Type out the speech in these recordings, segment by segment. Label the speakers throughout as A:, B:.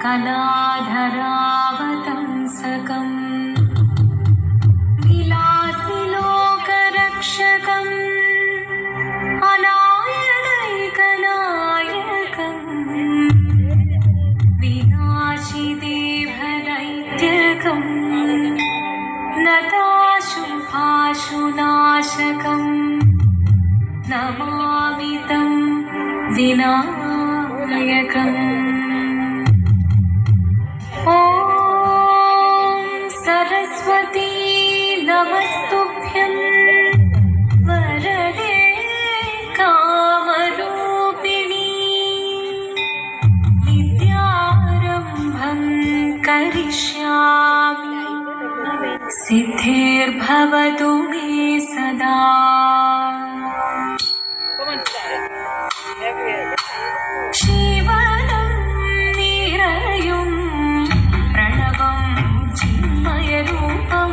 A: कलाधरावतंसकम् विलासिलोकरक्षकम् अनायकैकनायकम् विनाशिदेवदैत्यकम् नताशुभाशुनाशकम् नमामि तं विनायकम्। ॐ सरस्वती नमस्तुभ्यं वरदे कामरूपिणी विद्यारम्भं करिष्यामि सिद्धिर्भवतु मे सदा। शिवनं निरयुं प्रणवं चिन्मयरूपं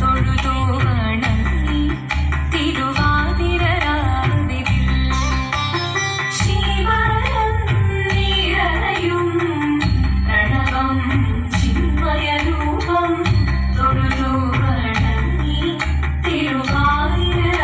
A: തൊഴുതു വണങ്ങി തിരുവാതിരരാവിതിൽ ശിവനം നിറയും പ്രണവം ചിന്മയരൂപം തൊഴുതു വണങ്ങി തിരുവാതിര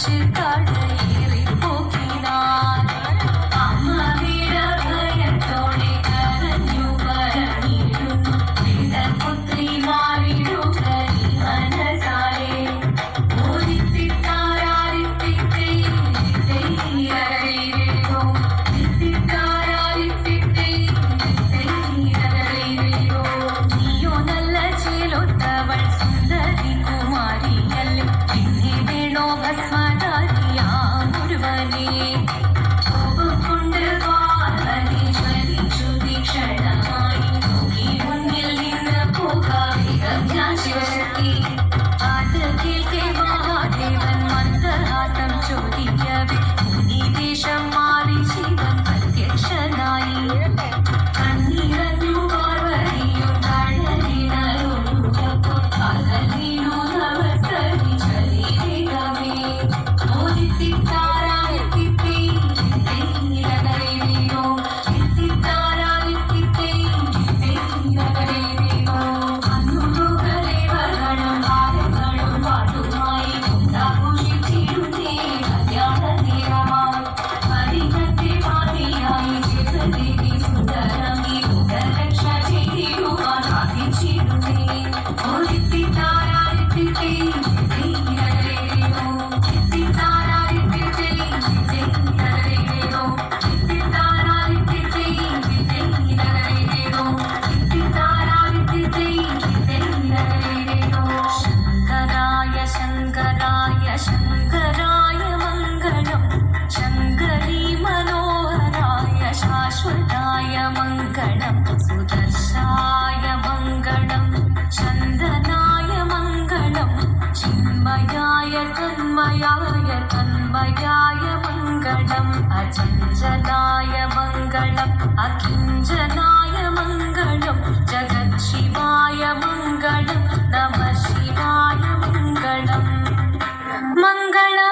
A: അടിച്ച് കടയേറി പോക്കിനാൻ അമ്മ വീരഭയത്തോടെ കരഞ്ഞു പറഞ്ഞിരുന്നു പുത്രി മാറിടുക നീ മനസാലെ നീയോ നല്ല ചേലൊത്തവൾ സുന്ദരി കുമാരിയല്ലേ പിന്നെ വേണോ ഭസ്മധാരിയാമൊരുവനെ കോപം കൊണ്ട് പാർവതി ജ്വലിച്ചു തീക്ഷണമായി നോക്കി മുന്നിൽ നിന്ന് പോകാവേഗം ഞാൻ ശിവശക്തി അത് കേൾക്കെ മഹാദേവൻ മന്ദഹാസം ചോദിക്കവേ മുനിവേഷം മാറി ശിവൻ പ്രത്യക്ഷനായി കണ്ണീരഞ്ഞു പാർവതിയും കടലിനൊഴുകപ്പോൾ പകലിനു നവസരി ചലിവേഗമേ ശങ്കരായ മംഗളം ശങ്കരീ മനോഹരായ ശാശ്വതായ മംഗളം സുദർശായ മംഗളം ചന്ദനായ മംഗളം ചിന്മയായ തന്മയായ തന്മയായ മംഗളം അചഞ്ചലായ മംഗളം അകിഞ്ചനായ മംഗളം ജഗത്ശിവായ മംഗളം നമഃ ശിവായ മംഗളം മംഗളം